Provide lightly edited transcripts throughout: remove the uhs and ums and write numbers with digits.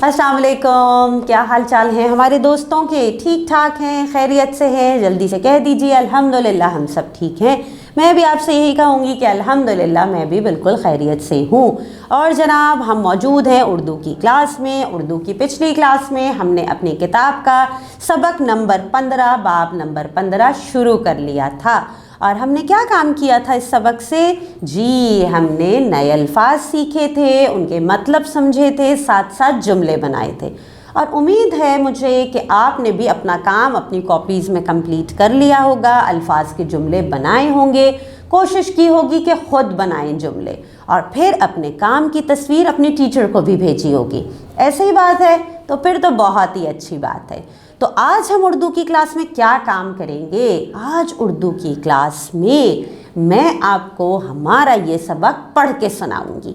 अस्सलाम वालेकुम। क्या हाल चाल हैं हमारे दोस्तों के? ठीक ठाक हैं, खैरियत से हैं? जल्दी से कह दीजिए अल्हम्दुलिल्लाह हम सब ठीक हैं। मैं भी आपसे यही कहूँगी कि अल्हम्दुलिल्लाह मैं भी बिल्कुल खैरियत से हूँ। और जनाब हम मौजूद हैं उर्दू की क्लास में। उर्दू की पिछली क्लास में हमने अपनी किताब का सबक नंबर 15 बाब नंबर 15 शुरू कर लिया था। और हमने क्या काम किया था इस सबक से? जी, हमने नए अल्फाज सीखे थे, उनके मतलब समझे थे, साथ साथ जुमले बनाए थे। और उम्मीद है मुझे कि आपने भी अपना काम अपनी कॉपीज़ में कंप्लीट कर लिया होगा, अल्फाज के जुमले बनाए होंगे, कोशिश की होगी कि ख़ुद बनाएं जुमले और फिर अपने काम की तस्वीर अपनी टीचर को भी भेजी होगी। ऐसे ही बात है तो फिर तो बहुत ही अच्छी बात है। तो आज हम उर्दू की क्लास में क्या काम करेंगे? आज उर्दू की क्लास में मैं आपको हमारा ये सबक पढ़ के सुनाऊंगी।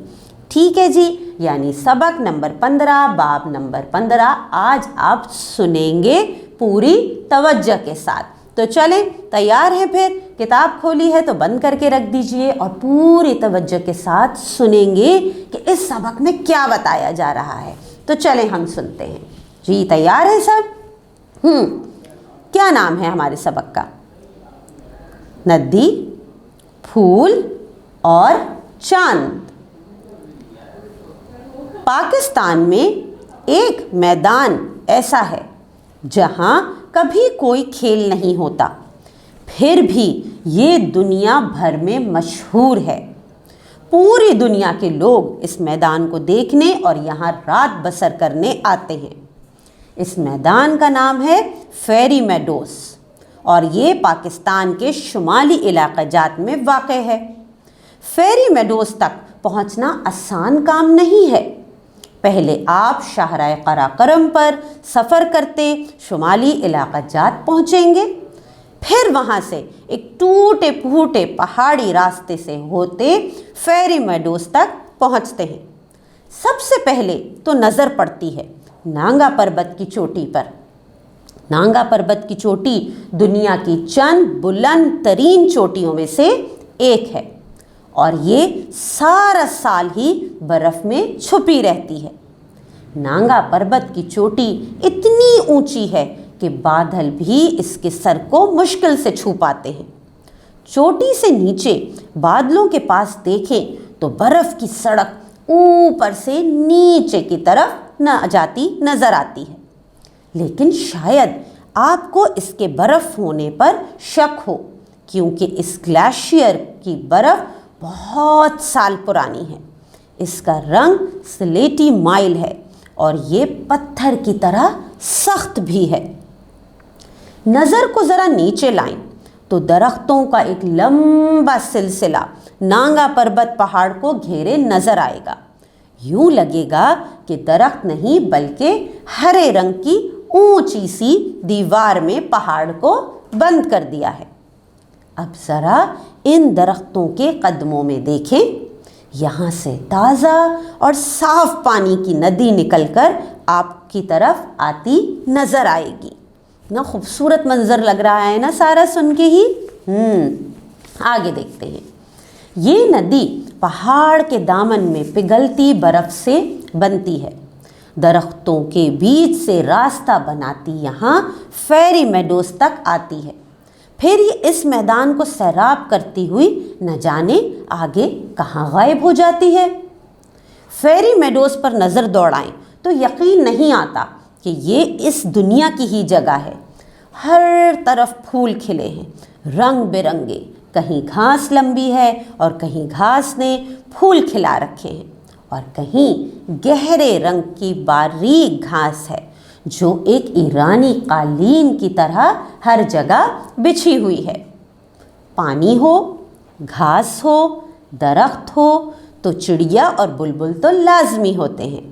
ठीक है जी, यानी सबक नंबर 15 बाब नंबर 15 आज आप सुनेंगे पूरी तवज्जो के साथ। तो चलें, तैयार हैं? फिर किताब खोली है तो बंद करके रख दीजिए और पूरी तवज्जो के साथ सुनेंगे कि इस सबक में क्या बताया जा रहा है। तो चलें हम सुनते हैं। जी तैयार है सब? क्या नाम है हमारे सबक का? नदी, फूल और चांद। पाकिस्तान में एक मैदान ऐसा है जहां कभी कोई खेल नहीं होता, फिर भी ये दुनिया भर में मशहूर है। पूरी दुनिया के लोग इस मैदान को देखने और यहाँ रात बसर करने आते हैं। इस मैदान का नाम है फेरी मेडोस और ये पाकिस्तान के शुमाली इलाक़ाजात में वाक़ है। फेरी मेडोस तक पहुँचना आसान काम नहीं है। पहले आप शाहराए कराकरम पर सफ़र करते शुमाली इलाक़ाजात पहुँचेंगे, फिर वहाँ से एक टूटे फूटे पहाड़ी रास्ते से होते फेरी मेडोस तक पहुँचते हैं। सबसे पहले तो नज़र पड़ती है नांगा पर्वत की चोटी पर। नांगा पर्वत की चोटी दुनिया की चंद बुलंद तरीन चोटियों में से एक है और ये सारा साल ही बर्फ़ में छुपी रहती है। नांगा पर्वत की चोटी इतनी ऊंची है कि बादल भी इसके सर को मुश्किल से छू पाते हैं। चोटी से नीचे बादलों के पास देखें तो बर्फ़ की सड़क ऊपर से नीचे की तरफ जाती नज़र आती है, लेकिन शायद आपको इसके बर्फ़ होने पर शक हो, क्योंकि इस ग्लेशियर की बर्फ़ बहुत साल पुरानी है। इसका रंग स्लेटी माइल है और ये पत्थर की तरह सख्त भी है। नज़र को ज़रा नीचे लाएं तो दरख्तों का एक लंबा सिलसिला नांगा पर्वत पहाड़ को घेरे नज़र आएगा। यूं लगेगा कि दरख्त नहीं बल्कि हरे रंग की ऊंची सी दीवार में पहाड़ को बंद कर दिया है। अब ज़रा इन दरख्तों के कदमों में देखें, यहाँ से ताज़ा और साफ पानी की नदी निकलकर आपकी तरफ आती नज़र आएगी। ना खूबसूरत मंजर लग रहा है ना सारा सुन के ही। आगे देखते हैं। ये नदी पहाड़ के दामन में पिघलती बर्फ़ से बनती है, दरख्तों के बीच से रास्ता बनाती यहाँ फेरी मेडोस तक आती है, फिर ये इस मैदान को सैराब करती हुई न जाने आगे कहाँ गायब हो जाती है। फेरी मेडोस पर नज़र दौड़ाएं तो यकीन नहीं आता कि ये इस दुनिया की ही जगह है। हर तरफ फूल खिले हैं रंग बिरंगे, कहीं घास लंबी है और कहीं घास ने फूल खिला रखे हैं और कहीं गहरे रंग की बारीक घास है जो एक ईरानी कालीन की तरह हर जगह बिछी हुई है। पानी हो, घास हो, दरख्त हो तो चिड़िया और बुलबुल तो लाजमी होते हैं।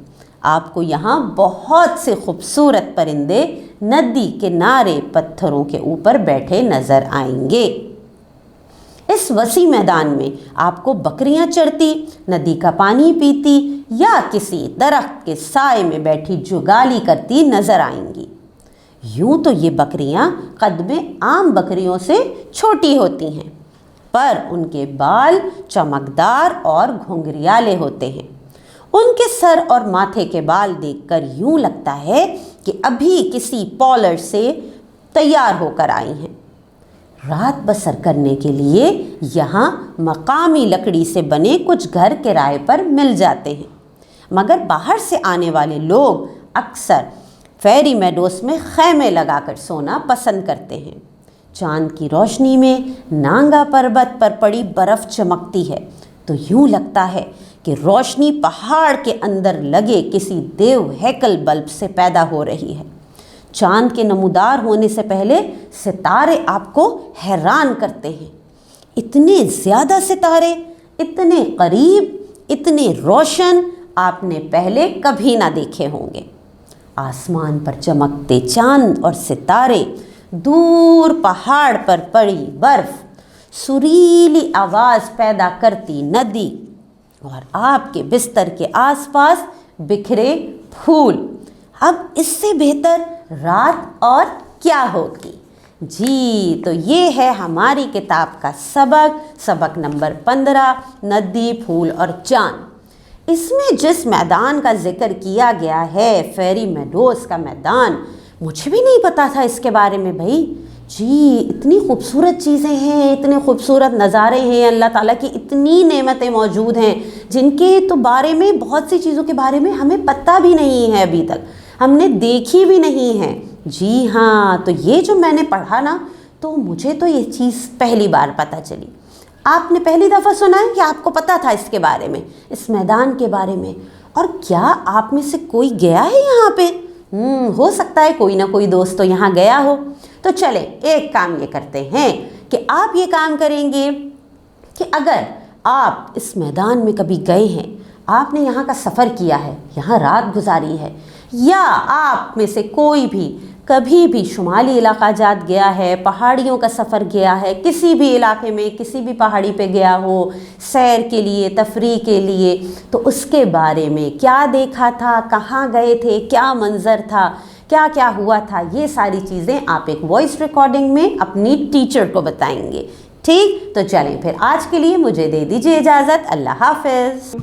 आपको यहाँ बहुत से खूबसूरत परिंदे नदी किनारे पत्थरों के ऊपर बैठे नज़र आएंगे। इस वसी मैदान में आपको बकरियां चरती, नदी का पानी पीती या किसी दरख्त के साए में बैठी जुगाली करती नज़र आएंगी। यूं तो ये बकरियां कद में आम बकरियों से छोटी होती हैं, पर उनके बाल चमकदार और घुंघरियाले होते हैं ان کے سر اور ماتھے کے بال دیکھ کر یوں لگتا ہے کہ ابھی کسی پالر سے تیار ہو کر آئی ہیں۔ رات بسر کرنے کے لیے یہاں مقامی لکڑی سے بنے کچھ گھر کرائے پر مل جاتے ہیں، مگر باہر سے آنے والے لوگ اکثر فیری میڈوز میں خیمے لگا کر سونا پسند کرتے ہیں۔ چاند کی روشنی میں نانگا پربت پر پڑی برف چمکتی ہے تو یوں لگتا ہے کہ روشنی پہاڑ کے اندر لگے کسی دیو ہیکل بلب سے پیدا ہو رہی ہے۔ چاند کے نمودار ہونے سے پہلے ستارے آپ کو حیران کرتے ہیں۔ اتنے زیادہ ستارے، اتنے قریب، اتنے روشن آپ نے پہلے کبھی نہ دیکھے ہوں گے۔ آسمان پر چمکتے چاند اور ستارے، دور پہاڑ پر پڑی برف، سریلی آواز پیدا کرتی ندی اور آپ کے بستر کے آس پاس بکھرے پھول، اب اس سے بہتر رات اور کیا ہوگی؟ جی تو یہ ہے ہماری کتاب کا سبق نمبر 15، ندی، پھول اور چاند۔ اس میں جس میدان کا ذکر کیا گیا ہے، فیری میڈوز کا میدان، مجھے بھی نہیں پتا تھا اس کے بارے میں بھائی۔ جی اتنی خوبصورت چیزیں ہیں، اتنے خوبصورت نظارے ہیں، اللہ تعالیٰ کی اتنی نعمتیں موجود ہیں جن کے تو بارے میں، بہت سی چیزوں کے بارے میں ہمیں پتہ بھی نہیں ہے، ابھی تک ہم نے دیکھی بھی نہیں ہے۔ جی ہاں، تو یہ جو میں نے پڑھا نا، تو مجھے تو یہ چیز پہلی بار پتہ چلی۔ آپ نے پہلی دفعہ سنا ہے یا آپ کو پتہ تھا اس کے بارے میں، اس میدان کے بارے میں؟ اور کیا آپ میں سے کوئی گیا ہے یہاں پہ؟ ہو سکتا ہے کوئی نہ کوئی دوست تو یہاں گیا ہو۔ تو چلیں ایک کام یہ کرتے ہیں کہ آپ یہ کام کریں گے کہ اگر آپ اس میدان میں کبھی گئے ہیں، آپ نے یہاں کا سفر کیا ہے، یہاں رات گزاری ہے، یا آپ میں سے کوئی بھی کبھی بھی شمالی علاقہ جات گیا ہے، پہاڑیوں کا سفر کیا ہے، کسی بھی علاقے میں کسی بھی پہاڑی پہ گیا ہو سیر کے لیے، تفریح کے لیے، تو اس کے بارے میں کیا دیکھا تھا، کہاں گئے تھے، کیا منظر تھا، کیا کیا ہوا تھا، یہ ساری چیزیں آپ ایک وائس ریکارڈنگ میں اپنی ٹیچر کو بتائیں گے۔ ٹھیک، تو چلیں پھر آج کے لیے مجھے دے دیجیے اجازت۔ اللہ حافظ۔